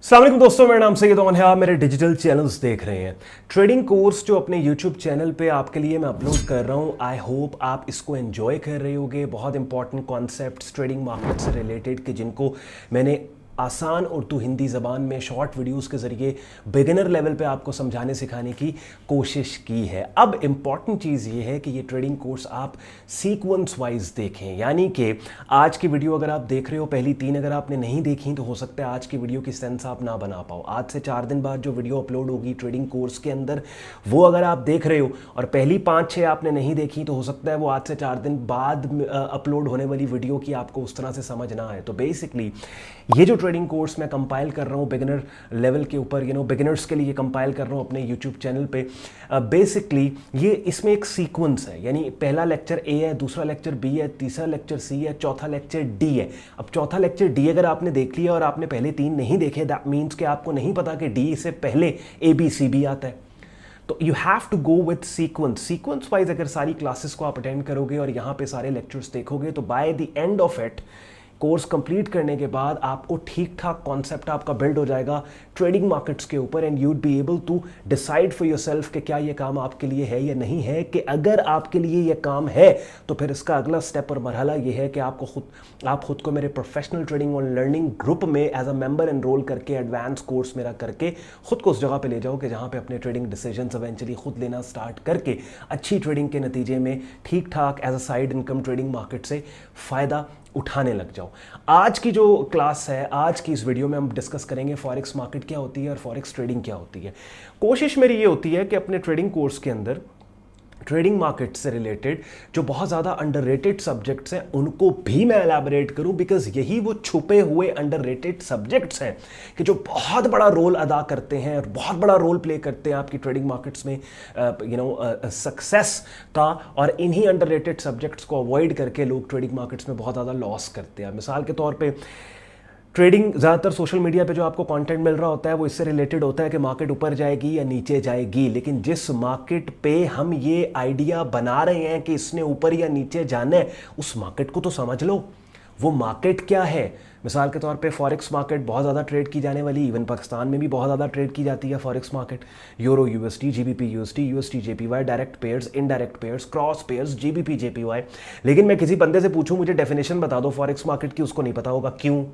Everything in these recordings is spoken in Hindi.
अस्सलाम वालेकुम दोस्तों, मेरा नाम सैयद ओमन है। आप मेरे डिजिटल चैनल्स देख रहे हैं। ट्रेडिंग कोर्स जो अपने यूट्यूब चैनल पे आपके लिए मैं अपलोड कर रहा हूँ, आई होप आप इसको एंजॉय कर रहे होगे। बहुत इंपॉर्टेंट कॉन्सेप्ट्स ट्रेडिंग मार्केट से रिलेटेड कि जिनको मैंने आसान उर्दू हिंदी ज़बान में शॉर्ट वीडियोस के ज़रिए बिगिनर लेवल पे आपको समझाने सिखाने की कोशिश की है। अब इम्पॉर्टेंट चीज़ ये है कि ये ट्रेडिंग कोर्स आप सीक्वेंस वाइज देखें, यानी कि आज की वीडियो अगर आप देख रहे हो, पहली 3 अगर आपने नहीं देखी तो हो सकता है आज की वीडियो की सेंस आप ना बना पाओ। आज से 4 दिन बाद जो वीडियो अपलोड होगी ट्रेडिंग कोर्स के अंदर, वो अगर आप देख रहे हो और पहली 5-6 आपने नहीं देखी तो हो सकता है वो आज से 4 दिन बाद अपलोड होने वाली वीडियो की आपको उस तरह से समझ ना आए। तो बेसिकली ये जो ट्रेडिंग कोर्स मैं कंपाइल कर रहा हूँ बिगिनर लेवल के ऊपर, बिगिनर्स के लिए कंपाइल कर रहा हूँ अपने यूट्यूब चैनल पे। बेसिकली ये इसमें एक सीक्वेंस है, यानी पहला लेक्चर ए है, दूसरा लेक्चर बी है, तीसरा लेक्चर सी है, चौथा लेक्चर डी है। अब चौथा लेक्चर डी अगर आपने देख लिया और आपने पहले 3 नहीं देखे, दैट मीन्स कि आपको नहीं पता कि डी से पहले ए बी सी बी आता है। तो you have to go with sequence wise अगर सारी क्लासेस को आप अटेंड करोगे और यहाँ पे सारे लेक्चर्स देखोगे तो by the end of it, course complete करने के बाद आपको ठीक ठाक कॉन्सेप्ट आपका बिल्ड हो जाएगा ट्रेडिंग मार्केट्स के ऊपर, and you'd be able to decide for yourself कि क्या ये काम आपके लिए है या नहीं है। कि अगर आपके लिए ये काम है तो फिर इसका अगला स्टेप और मरहला ये है कि आप खुद को मेरे प्रोफेशनल ट्रेडिंग और लर्निंग ग्रुप में एज अ मेंबर एनरोल करके एडवांस कोर्स मेरा करके खुद को उस जगह पे ले जाओ कि जहाँ पे अपने ट्रेडिंग डिसीजंस इवेंचुअली खुद लेना स्टार्ट करके अच्छी ट्रेडिंग के नतीजे में ठीक ठाक as a side income trading market से फ़ायदा उठाने लग जाओ। आज की जो क्लास है, आज की इस वीडियो में हम डिस्कस करेंगे फॉरेक्स मार्केट क्या होती है और फॉरेक्स ट्रेडिंग क्या होती है। कोशिश मेरी ये होती है कि अपने ट्रेडिंग कोर्स के अंदर ट्रेडिंग मार्केट से रिलेटेड जो बहुत ज़्यादा अंडररेटेड सब्जेक्ट्स हैं उनको भी मैं एलैबोरेट करूं, बिकॉज यही वो छुपे हुए अंडररेटेड सब्जेक्ट्स हैं कि जो बहुत बड़ा रोल अदा करते हैं और बहुत बड़ा रोल प्ले करते हैं आपकी ट्रेडिंग मार्केट्स में सक्सेस का। और इन्हीं अंडररेटेड सब्जेक्ट्स को अवॉइड करके लोग ट्रेडिंग मार्केट्स में बहुत ज़्यादा लॉस करते हैं। मिसाल के तौर पर ट्रेडिंग ज़्यादातर सोशल मीडिया पे जो आपको कंटेंट मिल रहा होता है वो इससे रिलेटेड होता है कि मार्केट ऊपर जाएगी या नीचे जाएगी, लेकिन जिस मार्केट पे हम ये आइडिया बना रहे हैं कि इसने ऊपर या नीचे जाना है, उस मार्केट को तो समझ लो। वो मार्केट क्या है? मिसाल के तौर पे फॉरेक्स मार्केट बहुत ज़्यादा ट्रेड की जाने वाली, इवन पाकिस्तान में भी बहुत ज़्यादा ट्रेड की जाती है forex market. Euro USD, GBP USD, USD JPY, direct pairs, indirect pairs, cross pairs, GBP JPY. लेकिन मैं किसी बंदे से पूछूं मुझे डेफिनेशन बता दो फॉरेक्स मार्केट की, उसको नहीं पता होगा। क्यों?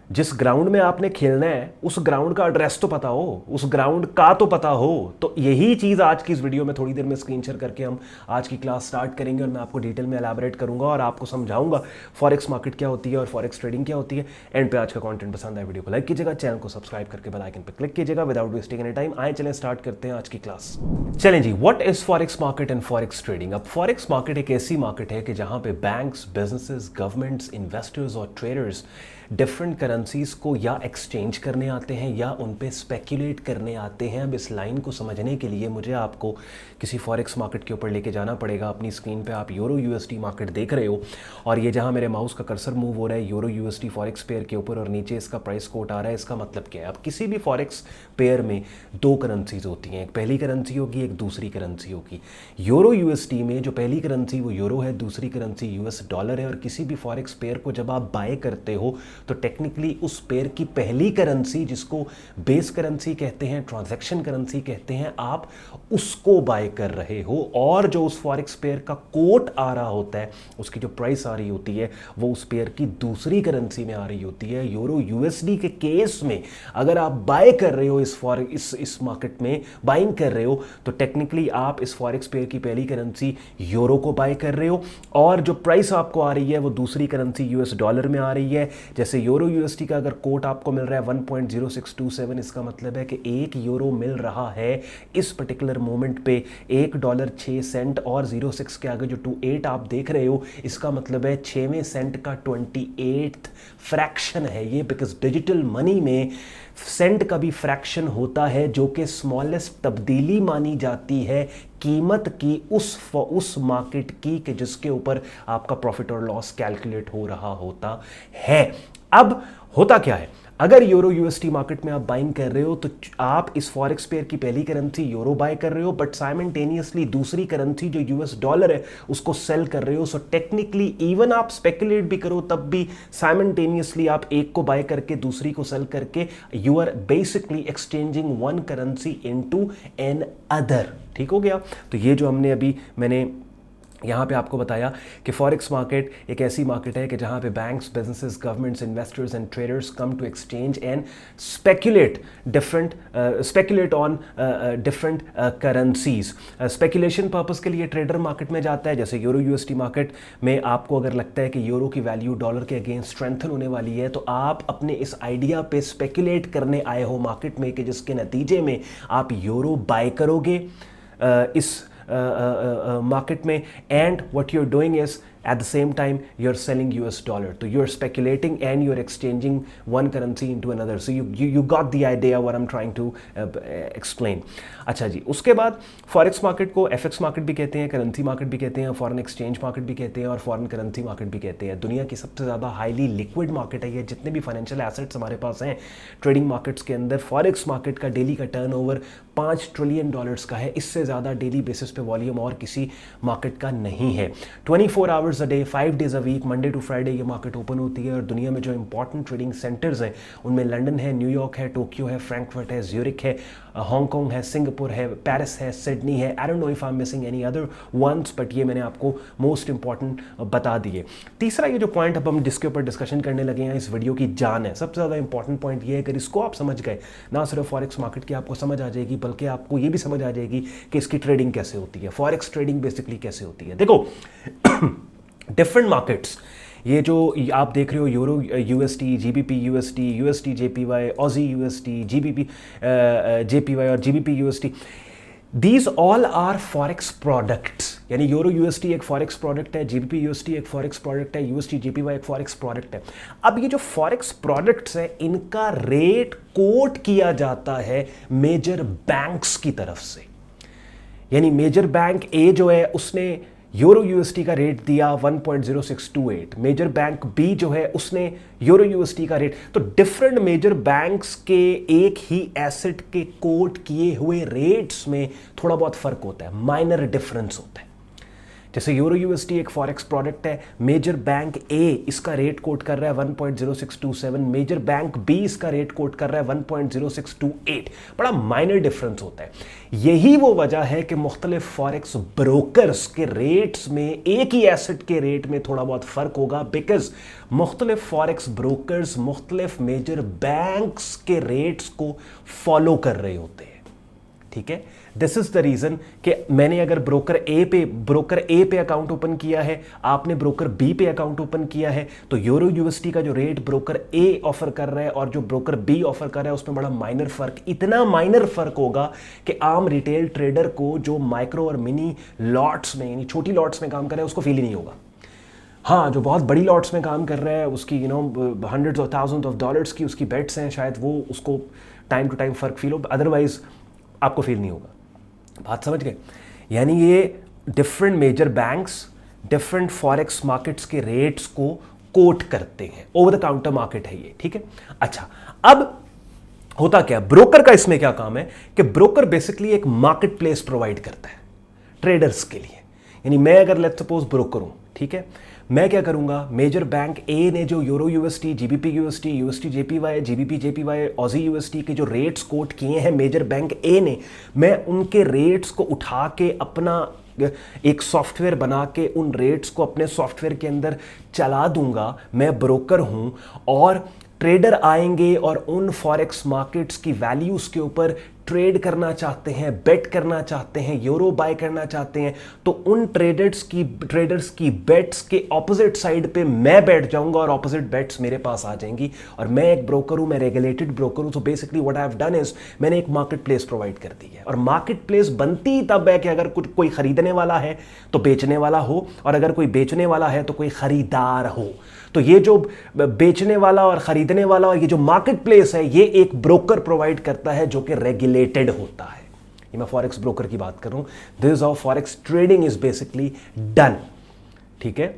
जिस ग्राउंड में आपने खेलना है उस ग्राउंड का एड्रेस तो पता हो, उस ग्राउंड का तो पता हो। तो यही चीज़ आज की इस वीडियो में थोड़ी देर में स्क्रीन शेयर करके हम आज की क्लास स्टार्ट करेंगे और मैं आपको डिटेल में एलैबोरेट करूंगा और आपको समझाऊंगा फॉरेक्स मार्केट क्या होती है और फॉरेक्स ट्रेडिंग क्या होती है। एंड पे आज का कंटेंट पसंद आए वीडियो को लाइक कीजिएगा, चैनल को सब्सक्राइब करके बेल आइकन पर क्लिक कीजिएगा। विदाउट वेस्टिंग एनी टाइम आए चलें स्टार्ट करते हैं आज की क्लास। चलें जी, what is forex market and forex trading. अब फॉरेक्स मार्केट एक ऐसी मार्केट है कि जहां पे बैंक्स, बिजनेसेस, गवर्नमेंट्स, इन्वेस्टर्स और ट्रेडर्स डिफरेंट करेंसीज को या एक्सचेंज करने आते हैं या उन पे स्पेक्यूलेट करने आते हैं। अब इस लाइन को समझने के लिए मुझे आपको किसी फॉरेक्स मार्केट के ऊपर लेके जाना पड़ेगा। अपनी स्क्रीन पे आप यूरो यूएसडी मार्केट देख रहे हो और ये जहां मेरे माउस का कर्सर मूव हो रहा है यूरो यूएसडी फॉरेक्स पेयर के ऊपर और नीचे इसका प्राइस कोट आ रहा है। इसका मतलब क्या है? अब किसी भी फॉरेक्स पेयर में 2 करेंसीज होती हैं, एक पहली करेंसी होगी, एक दूसरी करेंसी होगी। यूरो यूएसडी में जो पहली करेंसी वो यूरो है, दूसरी करेंसी यूएस डॉलर है। और किसी भी फॉरेक्स पेयर को जब आप बाय करते हो तो टेक्निकली उस पेयर की पहली करेंसी, जिसको बेस करेंसी कहते हैं, ट्रांजैक्शन करेंसी कहते हैं, आप उसको बाय कर रहे हो। और जो उस फॉरेक्स पेयर का कोट आ रहा होता है, उसकी जो प्राइस आ रही होती है वो उस पेयर की दूसरी करेंसी में आ रही होती है। यूरो यूएसडी के केस में अगर आप बाय कर रहे हो इस मार्केट में बाइंग कर रहे हो तो टेक्निकली आप इस फॉरेक्स पेयर की पहली करेंसी यूरो को बाय कर रहे हो और जो प्राइस आपको आ रही है वो दूसरी करेंसी यूएस डॉलर में आ रही है। जैसे यूरो यूएसडी का अगर कोट आपको मिल रहा है 1.0627, इसका मतलब है कि 1 यूरो मिल रहा है इस पर्टिकुलर मोमेंट पे $1.06 और 06 के आगे जो 28 आप देख रहे हो, इसका मतलब है 6वें सेंट का 28th फ्रैक्शन है ये। बिकॉज डिजिटल मनी में सेंट का भी फ्रैक्शन होता है जो कि स्मॉलेस्ट तब्दीली मानी जाती है कीमत की उस मार्केट की कि जिसके ऊपर आपका प्रॉफिट और लॉस कैलकुलेट हो रहा होता है। अब होता क्या है? अगर यूरो यूएसटी मार्केट में आप बाइंग कर रहे हो तो आप इस फॉरेक्स पेयर की पहली करेंसी यूरो बाय कर रहे हो, बट साइमल्टेनियसली दूसरी करेंसी जो यूएस डॉलर है उसको सेल कर रहे हो। सो टेक्निकली इवन आप स्पेकुलेट भी करो तब भी साइमल्टेनियसली आप एक को बाय करके दूसरी को सेल करके you are basically exchanging one currency into another. ठीक हो गया। तो ये जो मैंने यहाँ पे आपको बताया कि फॉरेक्स मार्केट एक ऐसी मार्केट है कि जहाँ पे banks, businesses, governments, investors and traders come to exchange and speculate on different currencies. Speculation purpose के लिए ट्रेडर मार्केट में जाता है, जैसे यूरो यूएसटी मार्केट में आपको अगर लगता है कि यूरो की वैल्यू डॉलर के अगेंस्ट स्ट्रेंथन होने वाली है तो आप अपने इस आइडिया पे स्पेकुलेट करने आए हो मार्केट में कि जिसके नतीजे में आप यूरो बाय करोगे इस market में, and what you're doing is at the same time you're selling US dollar, so you're speculating and you're exchanging one currency into another. So you got the idea what I'm trying to explain. अच्छा जी, उसके बाद फॉरेक्स मार्केट को एफएक्स मार्केट भी कहते हैं, करेंसी मार्केट भी कहते हैं, फॉरेन एक्सचेंज मार्केट भी कहते हैं और फॉरेन करेंसी मार्केट भी कहते हैं। दुनिया की सबसे ज़्यादा हाईली लिक्विड मार्केट है ये। जितने भी फाइनेंशियल एसेट्स हमारे पास हैं ट्रेडिंग मार्केट्स के अंदर, फॉरेक्स मार्केट का डेली का टर्नओवर $5 ट्रिलियन का है। इससे ज़्यादा डेली बेसिस पे वॉल्यूम और किसी मार्केट का नहीं है। 24 hours a day, 5 days a week, Monday to Friday ये मार्केट ओपन होती है। और दुनिया में जो इंपॉर्टेंट ट्रेडिंग सेंटर्स हैं उनमें लंदन है, न्यूयॉर्क है, टोक्यो है, फ्रैंकफर्ट है, ज्यूरिक है, हांगकांग है, सिंगापुर है, पेरिस है, सिडनी है। I don't know if I am missing any other ones, but ये मैंने आपको मोस्ट इंपॉर्टेंट बता दिए। तीसरा ये जो पॉइंट अब हम जिसके ऊपर डिस्कशन करने लगे हैं, इस वीडियो की जान है, सबसे ज़्यादा इंपॉर्टेंट पॉइंट ये है, अगर इसको आप समझ गए ना सिर्फ फॉरेक्स मार्केट की आपको समझ आ जाएगी बल्कि आपको ये भी समझ आ जाएगी कि इसकी ट्रेडिंग कैसे होती है, फॉरेक्स ट्रेडिंग बेसिकली कैसे होती है। देखो डिफरेंट मार्केट्स, ये जो आप देख रहे हो euro USD, GBP USD, USD JPY, Aussie USD, GBP JPY और GBP USD, these all are forex products. यानी यूरो यूएसटी एक फॉरेक्स प्रोडक्ट है, जीबीपी यूएसटी एक फॉरेक्स प्रोडक्ट है, यूएसटी जेपीवाई एक फॉरेक्स प्रोडक्ट है। अब ये जो फॉरेक्स प्रोडक्ट्स हैं इनका रेट कोट किया जाता है मेजर बैंक्स की तरफ से। यानी मेजर बैंक ए जो है उसने यूरो यूएसटी का रेट दिया 1.0628, मेजर बैंक बी जो है उसने यूरो यूएसटी का रेट। तो डिफरेंट मेजर बैंक्स के एक ही एसेट के कोट किए हुए रेट्स में थोड़ा बहुत फर्क होता है, माइनर डिफरेंस होता है। जैसे यूरो यूएसटी एक फॉरेक्स प्रोडक्ट है, मेजर बैंक ए इसका रेट कोट कर रहा है 1.0627, मेजर बैंक बी इसका रेट कोट कर रहा है 1.0628, बड़ा माइनर डिफरेंस होता है। यही वो वजह है कि मुख्तलिफ फॉरेक्स ब्रोकर्स के रेट्स में एक ही एसेट के रेट में थोड़ा बहुत फर्क होगा, बिकॉज मुख्तलिफ फॉरेक्स ब्रोकर्स मुख्तलिफ मेजर बैंक्स के रेट्स को फॉलो कर रहे होते हैं। ठीक है, दिस इज द रीजन कि मैंने अगर ब्रोकर ए पे अकाउंट ओपन किया है, आपने ब्रोकर बी पे अकाउंट ओपन किया है, तो यूरो यूएसटी का जो रेट ब्रोकर ए ऑफर कर रहा है और जो ब्रोकर बी ऑफर कर रहा है उसमें बड़ा माइनर फर्क, इतना माइनर फर्क होगा कि आम रिटेल ट्रेडर को जो माइक्रो और मिनी लॉट्स में यानी छोटी लॉट्स में काम कर रहा है उसको फील ही नहीं होगा। हाँ, जो बहुत बड़ी लॉट्स में काम कर रहा है उसकी hundreds of thousand of dollars की उसकी बेट्स हैं, शायद वो उसको टाइम टू टाइम फर्क फील हो, अदरवाइज आपको फील नहीं होगा। बात समझ गए? यानी ये different major banks different forex markets के रेट्स को कोट करते हैं, ओवर द काउंटर मार्केट है ये। ठीक है, अच्छा अब होता क्या, ब्रोकर का इसमें क्या काम है कि ब्रोकर बेसिकली एक मार्केट प्लेस प्रोवाइड करता है ट्रेडर्स के लिए। यानी मैं अगर लेट्स सपोज ब्रोकर हूं, ठीक है, मैं क्या करूंगा, मेजर बैंक ए ने जो euro USD, GBP USD, USD JPY, GBP JPY, Aussie UST के जो रेट्स कोट किए हैं मेजर बैंक ए ने, मैं उनके रेट्स को उठा के अपना एक सॉफ्टवेयर बना के उन रेट्स को अपने सॉफ्टवेयर के अंदर चला दूंगा। मैं ब्रोकर हूं और ट्रेडर आएंगे और उन फॉरेक्स मार्केट्स की वैल्यूज के ऊपर ट्रेड करना चाहते हैं, बेट करना चाहते हैं, यूरो बाय करना चाहते हैं, तो उन ट्रेडर्स की बेट्स के ऑपोजिट साइड पे मैं बैठ जाऊंगा और ऑपोजिट बेट्स मेरे पास आ जाएंगी। और मैं एक ब्रोकर हूं, मैं रेगुलेटेड ब्रोकर हूं, तो basically what I have done is मैंने एक मार्केट प्लेस प्रोवाइड कर दी है। और मार्केट प्लेस बनती तब है कि अगर कुछ कोई खरीदने वाला है तो बेचने वाला हो, और अगर कोई बेचने वाला है तो कोई खरीदार हो। तो ये जो बेचने वाला और खरीदने वाला और ये जो मार्केट प्लेस है ये एक ब्रोकर प्रोवाइड करता है जो कि रेगुलेटेड होता है। ये मैं फॉरेक्स ब्रोकर की बात कर रहा हूं। This is how forex trading is basically done. ठीक है,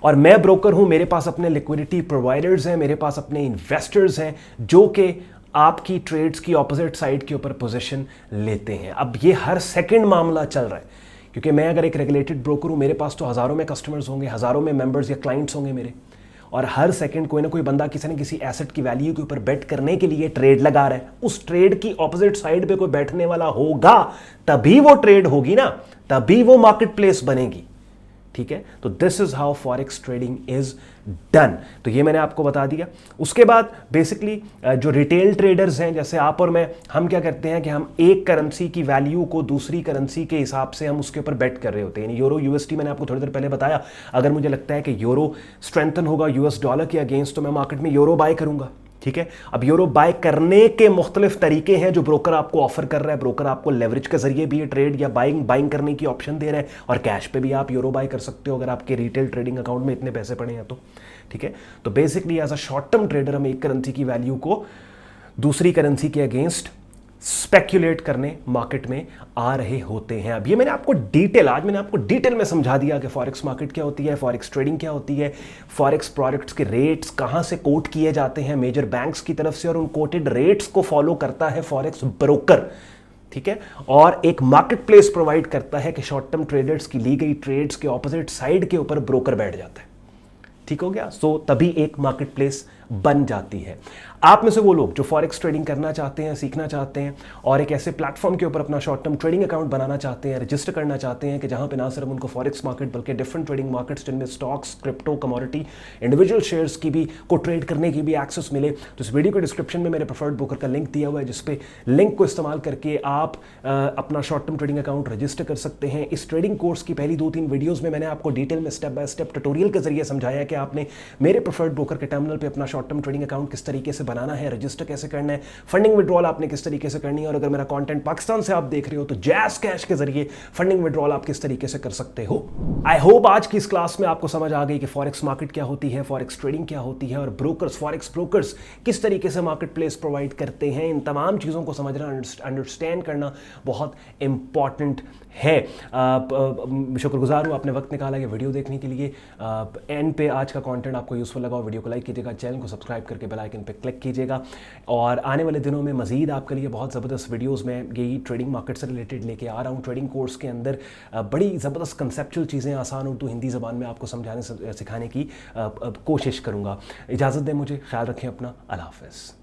और मैं ब्रोकर हूं, मेरे पास अपने लिक्विडिटी प्रोवाइडर्स हैं, मेरे पास अपने इन्वेस्टर्स हैं जो कि आपकी ट्रेड्स की ऑपोजिट साइड के ऊपर पोजीशन लेते हैं। अब ये हर सेकंड मामला चल रहा है, क्योंकि मैं अगर एक रेगुलेटेड ब्रोकर हूं, मेरे पास तो हज़ारों में कस्टमर्स होंगे, हज़ारों में मेंबर्स या क्लाइंट्स होंगे मेरे, और हर सेकंड कोई ना कोई बंदा किसी न किसी एसेट की वैल्यू के ऊपर बेट करने के लिए ट्रेड लगा रहा है। उस ट्रेड की ऑपोजिट साइड पे कोई बैठने वाला होगा, तभी वो ट्रेड होगी ना, तभी वो मार्केट प्लेस बनेगी। ठीक है, तो this is how forex trading is done. तो ये मैंने आपको बता दिया। उसके बाद बेसिकली जो रिटेल ट्रेडर्स हैं जैसे आप और मैं, हम क्या करते हैं कि हम एक करेंसी की वैल्यू को दूसरी करेंसी के हिसाब से हम उसके ऊपर बेट कर रहे होते हैं। यूरो यूएसडी मैंने आपको थोड़ी देर पहले बताया, अगर मुझे लगता है कि यूरो स्ट्रेंथन होगा यूएस डॉलर के अगेंस्ट तो मैं मार्केट में यूरो बाय करूंगा। ठीक है, अब यूरो बाय करने के मुख्तलिफ तरीके हैं जो ब्रोकर आपको ऑफर कर रहा है। ब्रोकर आपको लेवरेज के जरिए भी ये ट्रेड या बाइंग करने की ऑप्शन दे रहा है, और कैश पे भी आप यूरो बाय कर सकते हो अगर आपके रिटेल ट्रेडिंग अकाउंट में इतने पैसे पड़े हैं तो। ठीक है, तो basically as a short term trader हम एक करेंसी की वैल्यू को दूसरी करेंसी के अगेंस्ट स्पेक्यूलेट करने मार्केट में आ रहे होते हैं। अब ये मैंने आपको डिटेल में समझा दिया कि फॉरेक्स मार्केट क्या होती है, फॉरेक्स ट्रेडिंग क्या होती है, फॉरेक्स प्रोडक्ट्स के रेट्स कहां से कोट किए जाते हैं मेजर बैंक्स की तरफ से, और उन कोटेड रेट्स को फॉलो करता है फॉरेक्स ब्रोकर। ठीक है, और एक मार्केट प्लेस प्रोवाइड करता है कि शॉर्ट टर्म ट्रेडर्स की ली गई ट्रेड्स के ऑपोजिट साइड के ऊपर ब्रोकर बैठ जाता है। ठीक हो गया, सो तभी एक मार्केट प्लेस बन जाती है। आप में से वो लोग जो फॉरेक्स ट्रेडिंग करना चाहते हैं, सीखना चाहते हैं, और एक ऐसे प्लेटफॉर्म के ऊपर अपना शॉर्ट टर्म ट्रेडिंग अकाउंट बनाना चाहते हैं, रजिस्टर करना चाहते हैं कि जहां पे ना सिर्फ उनको फॉरेक्स मार्केट बल्कि डिफरेंट ट्रेडिंग मार्केट्स जिनमें stocks, crypto, commodity, individual shares की भी को ट्रेड करने की भी एक्सेस मिले, तो इस वीडियो के डिस्क्रिप्शन में मेरे प्रेफर्ड ब्रोकर का लिंक दिया हुआ है, जिसपे लिंक को इस्तेमाल करके आप अपना short term trading account register कर सकते हैं। इस ट्रेडिंग कोर्स की पहली 2-3 वीडियोज़ में मैंने आपको डिटेल में स्टेप बाय स्टेप ट्यूटोरियल के जरिए समझाया कि आपने मेरे प्रेफर्ड ब्रोकर के टर्मिनल पे अपना शॉर्ट टर्म ट्रेडिंग अकाउंट किस तरीके से बनाना है, रजिस्टर कैसे करना है, फंडिंग विड्रॉल आपने किस तरीके से करनी है, और अगर मेरा कंटेंट पाकिस्तान से आप देख रहे हो तो जैज़ कैश के जरिए फंडिंग विड्रॉल आप किस तरीके से कर सकते हो। आई होप आज की इस क्लास में आपको समझ आ गई कि फॉरेक्स मार्केट क्या होती है, फॉरेक्स ट्रेडिंग क्या होती है, और ब्रोकर्स, फॉरेक्स ब्रोकर्स किस तरीके से मार्केट प्लेस प्रोवाइड करते हैं। इन तमाम चीज़ों को समझना, अंडरस्टैंड करना बहुत इंपॉर्टेंट है। शुक्रगुजार हूँ आपने वक्त निकाला ये वीडियो देखने के लिए। एंड पे आज का कंटेंट आपको यूजफुल लगा, वीडियो को लाइक कीजिएगा, चैनल को सब्सक्राइब करके बेल आइकन पे क्लिक कीजिएगा, और आने वाले दिनों में मजीद आपके लिए बहुत ज़बरदस्त वीडियोस में यही ट्रेडिंग मार्केट से रिलेटेड लेके आ रहा हूँ। ट्रेडिंग कोर्स के अंदर बड़ी ज़बरदस्त कंसेप्चुअल चीज़ें आसान उर्दू हिंदी ज़बान में आपको समझाने सिखाने की कोशिश करूँगा। इजाज़त दें मुझे, ख्याल रखें अपना, अल्लाह हाफ़िज़।